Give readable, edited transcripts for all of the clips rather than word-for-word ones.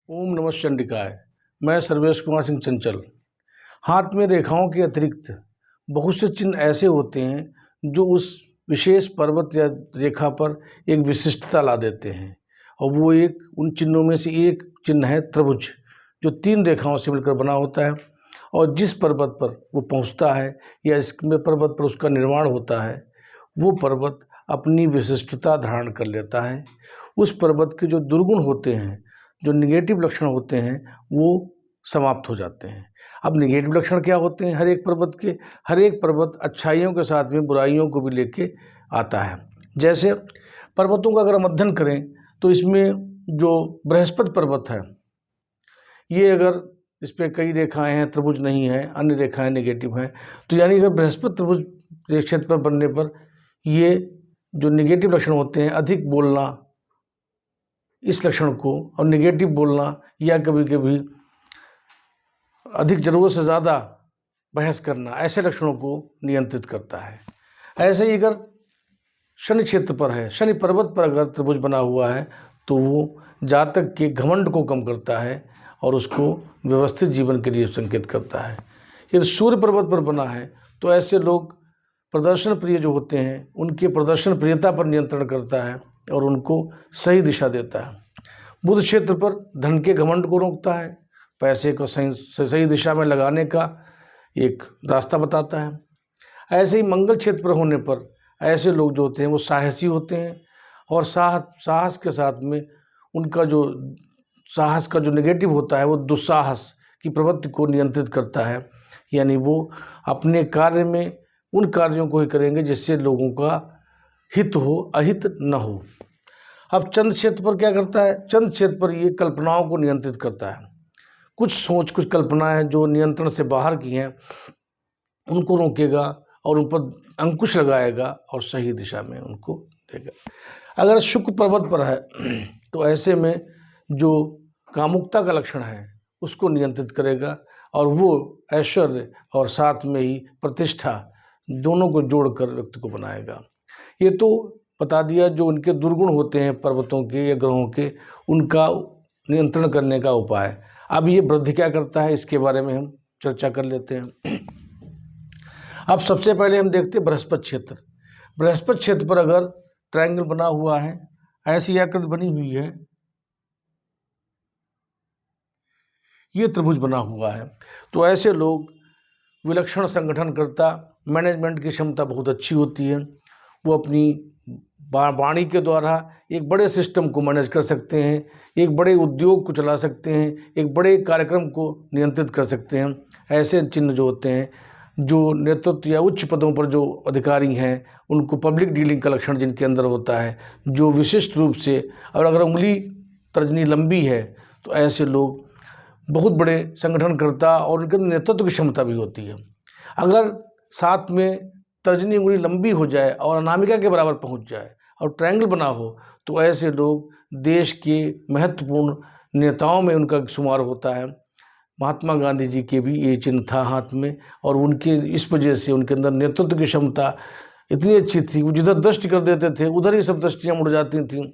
ओम नमः चंडिकाय। मैं सर्वेश कुमार सिंह चंचल। हाथ में रेखाओं के अतिरिक्त बहुत से चिन्ह ऐसे होते हैं जो उस विशेष पर्वत या रेखा पर एक विशिष्टता ला देते हैं, और वो एक उन चिन्हों में से एक चिन्ह है त्रिभुज, जो 3 रेखाओं से मिलकर बना होता है। और जिस पर्वत पर वो पहुंचता है या इसमें पर्वत पर उसका निर्माण होता है, वो पर्वत अपनी विशिष्टता धारण कर लेता है। उस पर्वत के जो दुर्गुण होते हैं, जो निगेटिव लक्षण होते हैं, वो समाप्त हो जाते हैं। अब निगेटिव लक्षण क्या होते हैं? हर एक पर्वत अच्छाइयों के साथ में बुराइयों को भी लेके आता है। जैसे पर्वतों का अगर हम अध्ययन करें तो इसमें जो बृहस्पति पर्वत है, ये अगर इस पर कई रेखाएं हैं, त्रिभुज नहीं है, अन्य रेखाएं नेगेटिव हैं, तो यानी अगर बृहस्पति त्रिभुज क्षेत्र पर बनने पर ये जो निगेटिव लक्षण होते हैं, अधिक बोलना इस लक्षण को, और निगेटिव बोलना या कभी कभी अधिक जरूरत से ज़्यादा बहस करना, ऐसे लक्षणों को नियंत्रित करता है। ऐसे ही अगर शनि क्षेत्र पर है, शनि पर्वत पर अगर त्रिभुज बना हुआ है, तो वो जातक के घमंड को कम करता है और उसको व्यवस्थित जीवन के लिए संकेत करता है। यदि सूर्य पर्वत पर बना है तो ऐसे लोग प्रदर्शन प्रिय जो होते हैं, उनके प्रदर्शन प्रियता पर नियंत्रण करता है और उनको सही दिशा देता है। बुध क्षेत्र पर धन के घमंड को रोकता है, पैसे को सही दिशा में लगाने का एक रास्ता बताता है। ऐसे ही मंगल क्षेत्र पर होने पर ऐसे लोग जो होते हैं वो साहसी होते हैं, और साहस के साथ में उनका जो साहस का जो नेगेटिव होता है वो दुस्साहस की प्रवृत्ति को नियंत्रित करता है। यानी वो अपने कार्य में उन कार्यों को ही करेंगे जिससे लोगों का हित हो, अहित न हो। अब चंद्र क्षेत्र पर क्या करता है? चंद्र क्षेत्र पर ये कल्पनाओं को नियंत्रित करता है। कुछ सोच, कुछ कल्पनाएं जो नियंत्रण से बाहर की हैं, उनको रोकेगा और उन पर अंकुश लगाएगा और सही दिशा में उनको देगा। अगर शुक्र पर्वत पर है तो ऐसे में जो कामुकता का लक्षण है उसको नियंत्रित करेगा, और वो ऐश्वर्य और साथ में ही प्रतिष्ठा दोनों को जोड़कर व्यक्ति को बनाएगा। ये तो बता दिया जो उनके दुर्गुण होते हैं पर्वतों के या ग्रहों के, उनका नियंत्रण करने का उपाय। अब ये वृद्धि क्या करता है, इसके बारे में हम चर्चा कर लेते हैं। अब सबसे पहले हम देखते हैं बृहस्पति क्षेत्र। बृहस्पति क्षेत्र पर अगर ट्रायंगल बना हुआ है, ऐसी आकृति बनी हुई है, ये त्रिभुज बना हुआ है, तो ऐसे लोग विलक्षण संगठनकर्ता, मैनेजमेंट की क्षमता बहुत अच्छी होती है। वो अपनी वाणी के द्वारा एक बड़े सिस्टम को मैनेज कर सकते हैं, एक बड़े उद्योग को चला सकते हैं, एक बड़े कार्यक्रम को नियंत्रित कर सकते हैं। ऐसे चिन्ह जो होते हैं, जो नेतृत्व या उच्च पदों पर जो अधिकारी हैं, उनको पब्लिक डीलिंग का लक्षण जिनके अंदर होता है, जो विशिष्ट रूप से, और अगर उंगली तर्जनी लंबी है तो ऐसे लोग बहुत बड़े संगठनकर्ता और उनके नेतृत्व की क्षमता भी होती है। अगर साथ में तर्जनी उंगली लंबी हो जाए और अनामिका के बराबर पहुंच जाए और ट्रायंगल बना हो, तो ऐसे लोग देश के महत्वपूर्ण नेताओं में उनका शुमार होता है। महात्मा गांधी जी के भी ये चिन्ह था हाथ में, और उनके इस वजह से उनके अंदर नेतृत्व की क्षमता इतनी अच्छी थी, वो जिधर दृष्टि कर देते थे उधर ही सब दृष्टियाँ मुड़ जाती थीं,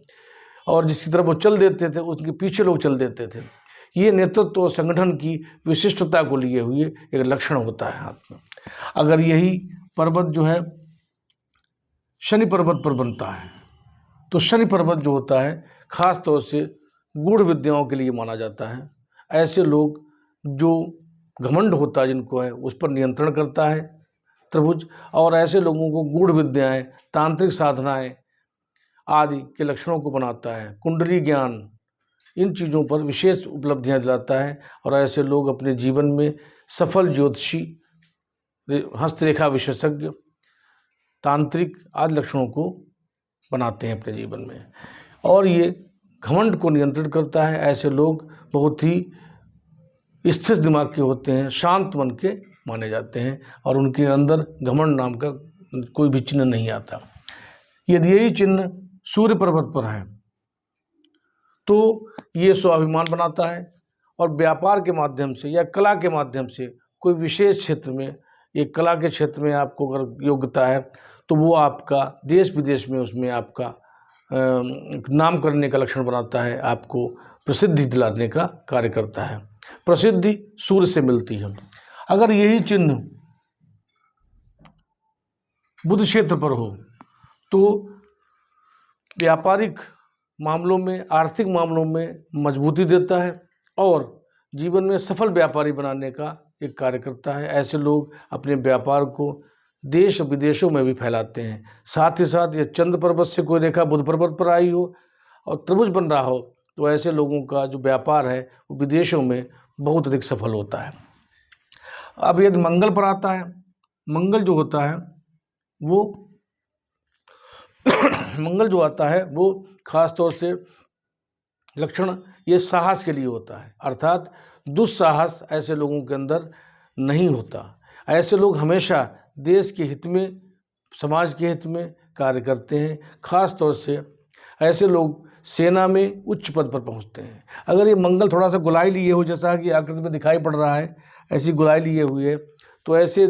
और जिसकी तरफ वो चल देते थे उसके पीछे लोग चल देते थे। ये नेतृत्व और संगठन की विशिष्टता को लिए हुए एक लक्षण होता है हाथ में। अगर यही पर्वत जो है शनि पर्वत पर बनता है, तो शनि पर्वत जो होता है खास तौर से गूढ़ विद्याओं के लिए माना जाता है। ऐसे लोग जो घमंड होता है जिनको है, उस पर नियंत्रण करता है त्रिभुज, और ऐसे लोगों को गूढ़ विद्याएं, तांत्रिक साधनाएं आदि के लक्षणों को बनाता है। कुंडली ज्ञान, इन चीज़ों पर विशेष उपलब्धियां दिलाता है, और ऐसे लोग अपने जीवन में सफल ज्योतिषी, हस्तरेखा विशेषज्ञ, तांत्रिक आदि लक्षणों को बनाते हैं अपने जीवन में। और ये घमंड को नियंत्रित करता है। ऐसे लोग बहुत ही स्थिर दिमाग के होते हैं, शांत मन के माने जाते हैं, और उनके अंदर घमंड नाम का कोई भी चिन्ह नहीं आता। यदि यही चिन्ह सूर्य पर्वत पर है तो ये स्वाभिमान बनाता है, और व्यापार के माध्यम से या कला के माध्यम से कोई विशेष क्षेत्र में, एक कला के क्षेत्र में आपको अगर योग्यता है तो वो आपका देश विदेश में उसमें आपका नाम करने का लक्षण बनाता है, आपको प्रसिद्धि दिलाने का कार्य करता है। प्रसिद्धि सूर्य से मिलती है। अगर यही चिन्ह बुध क्षेत्र पर हो तो व्यापारिक मामलों में, आर्थिक मामलों में मजबूती देता है और जीवन में सफल व्यापारी बनाने का एक कार्य करता है। ऐसे लोग अपने व्यापार को देश विदेशों में भी फैलाते हैं। साथ ही साथ ये चंद्र पर्वत से कोई रेखा बुध पर्वत पर आई हो और त्रिभुज बन रहा हो तो ऐसे लोगों का जो व्यापार है वो विदेशों में बहुत अधिक सफल होता है। अब यदि मंगल पर आता है, मंगल जो होता है वो मंगल जो आता है वो खास तौर से लक्षण ये साहस के लिए होता है, अर्थात दुस्साहस ऐसे लोगों के अंदर नहीं होता। ऐसे लोग हमेशा देश के हित में, समाज के हित में कार्य करते हैं। खास तौर से ऐसे लोग सेना में उच्च पद पर पहुंचते हैं। अगर ये मंगल थोड़ा सा गुलाई लिए हो, जैसा कि आकृति में दिखाई पड़ रहा है, ऐसी गुलाई लिए हुए, तो ऐसे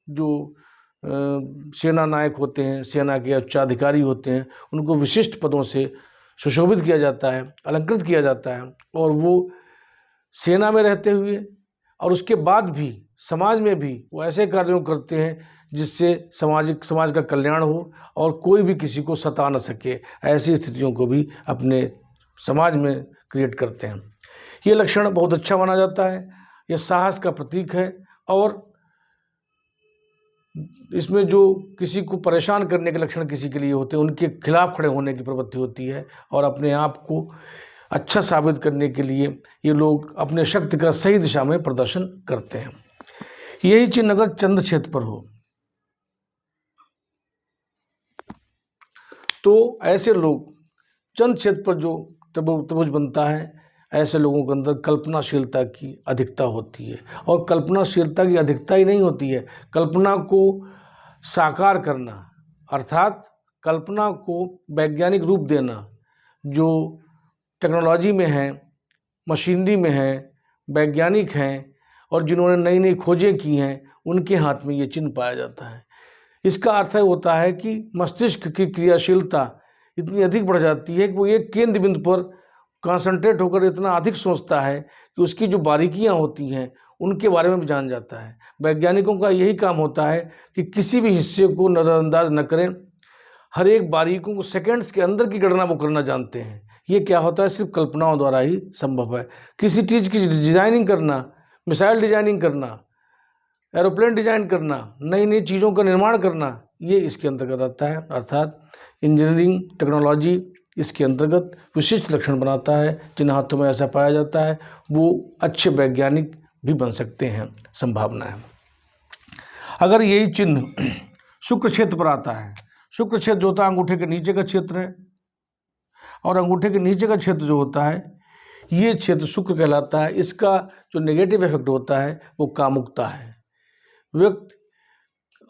जो सेना नायक होते हैं, सेना के उच्चाधिकारी होते हैं, उनको विशिष्ट पदों से सुशोभित किया जाता है, अलंकृत किया जाता है और वो सेना में रहते हुए और उसके बाद भी समाज में भी वो ऐसे कार्यों करते हैं जिससे समाज का कल्याण हो और कोई भी किसी को सता न सके, ऐसी स्थितियों को भी अपने समाज में क्रिएट करते हैं। ये लक्षण बहुत अच्छा माना जाता है। ये साहस का प्रतीक है और इसमें जो किसी को परेशान करने के लक्षण किसी के लिए होते हैं, उनके खिलाफ खड़े होने की प्रवृत्ति होती है और अपने आप को अच्छा साबित करने के लिए ये लोग अपने शक्ति का सही दिशा में प्रदर्शन करते हैं। यही चिन्ह अगर चंद्र क्षेत्र पर हो तो ऐसे लोग, चंद्र क्षेत्र पर जो त्रिभुज बनता है, ऐसे लोगों के अंदर कल्पनाशीलता की अधिकता होती है। और कल्पनाशीलता की अधिकता ही नहीं होती है, कल्पना को साकार करना, अर्थात कल्पना को वैज्ञानिक रूप देना, जो टेक्नोलॉजी में है, मशीनरी में है, वैज्ञानिक हैं और जिन्होंने नई नई खोजें की हैं, उनके हाथ में ये चिन्ह पाया जाता है। इसका अर्थ होता है कि मस्तिष्क की क्रियाशीलता इतनी अधिक बढ़ जाती है कि वो एक केंद्र बिंदु पर कंसंट्रेट होकर इतना अधिक सोचता है कि उसकी जो बारीकियां होती हैं उनके बारे में भी जान जाता है। वैज्ञानिकों का यही काम होता है कि किसी भी हिस्से को नज़रअंदाज न करें, हर एक बारीकों को सेकंड्स के अंदर की गणना वो करना जानते हैं। ये क्या होता है, सिर्फ कल्पनाओं द्वारा ही संभव है। किसी चीज़ की डिजाइनिंग करना, मिसाइल डिजाइनिंग करना, एरोप्लेन डिजाइन करना, नई नई चीज़ों का निर्माण करना, ये इसके अंतर्गत आता है। अर्थात इंजीनियरिंग टेक्नोलॉजी इसके अंतर्गत विशिष्ट लक्षण बनाता है। जिन हाथों में ऐसा पाया जाता है वो अच्छे वैज्ञानिक भी बन सकते हैं, संभावना है। अगर यही चिन्ह शुक्र क्षेत्र पर आता है, शुक्र क्षेत्र जो होता है अंगूठे के नीचे का क्षेत्र है और अंगूठे के नीचे का क्षेत्र जो होता है ये क्षेत्र शुक्र कहलाता है। इसका जो नेगेटिव इफेक्ट होता है वो कामुकता है। व्यक्ति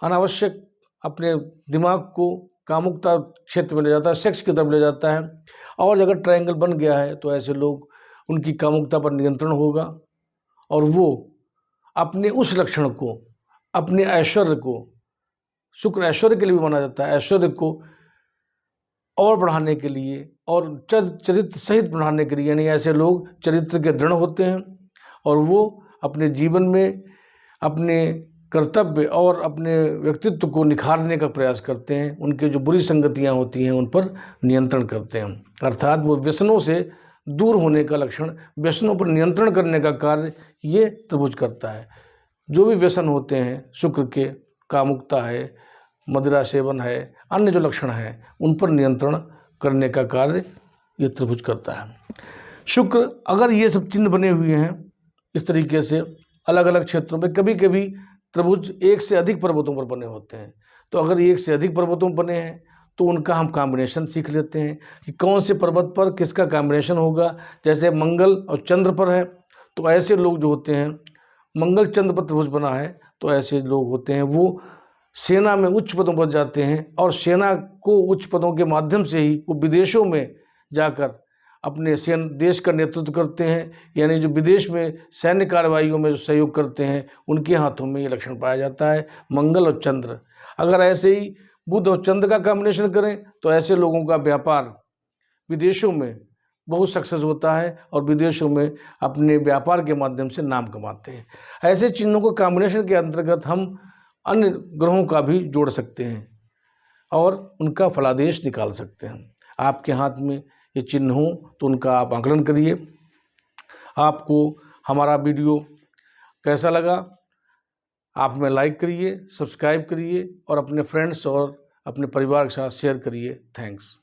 अनावश्यक अपने दिमाग को कामुकता क्षेत्र में ले जाता है, सेक्स की तरफ ले जाता है। और अगर ट्रायंगल बन गया है तो ऐसे लोग, उनकी कामुकता पर नियंत्रण होगा और वो अपने उस लक्षण को, अपने ऐश्वर्य को, शुक्र ऐश्वर्य के लिए भी माना जाता है, ऐश्वर्य को और बढ़ाने के लिए और चरित्र सहित बढ़ाने के लिए, यानी ऐसे लोग चरित्र के दृढ़ होते हैं और वो अपने जीवन में अपने कर्तव्य और अपने व्यक्तित्व को निखारने का प्रयास करते हैं। उनके जो बुरी संगतियां होती हैं उन पर नियंत्रण करते हैं, अर्थात वो व्यसनों से दूर होने का लक्षण, व्यसनों पर नियंत्रण करने का कार्य ये त्रिभुज करता है। जो भी व्यसन होते हैं शुक्र के, कामुकता है, मदिरा सेवन है, अन्य जो लक्षण हैं उन पर नियंत्रण करने का कार्य ये त्रिभुज करता है। शुक्र अगर ये सब चिन्ह बने हुए हैं इस तरीके से अलग अलग क्षेत्रों में, कभी कभी त्रिभुज एक से अधिक पर्वतों पर बने होते हैं, तो अगर एक से अधिक पर्वतों पर बने हैं तो उनका हम कॉम्बिनेशन सीख लेते हैं कि कौन से पर्वत पर किसका कॉम्बिनेशन होगा। जैसे मंगल और चंद्र पर है तो ऐसे लोग जो होते हैं, मंगल चंद्र पर त्रिभुज बना है तो ऐसे लोग होते हैं वो सेना में उच्च पदों पर जाते हैं और सेना को उच्च पदों के माध्यम से ही वो विदेशों में जाकर अपने देश का नेतृत्व करते हैं। यानी जो विदेश में सैन्य कार्रवाइयों में जो सहयोग करते हैं उनके हाथों में ये लक्षण पाया जाता है, मंगल और चंद्र। अगर ऐसे ही बुध और चंद्र का कॉम्बिनेशन करें तो ऐसे लोगों का व्यापार विदेशों में बहुत सक्सेस होता है और विदेशों में अपने व्यापार के माध्यम से नाम कमाते हैं। ऐसे चिन्हों को कॉम्बिनेशन के अंतर्गत हम अन्य ग्रहों का भी जोड़ सकते हैं और उनका फलादेश निकाल सकते हैं। आपके हाथ में ये चिन्ह हो तो उनका आप आकलन करिए। आपको हमारा वीडियो कैसा लगा, आप हमें लाइक करिए, सब्सक्राइब करिए और अपने फ्रेंड्स और अपने परिवार के साथ शेयर करिए। थैंक्स।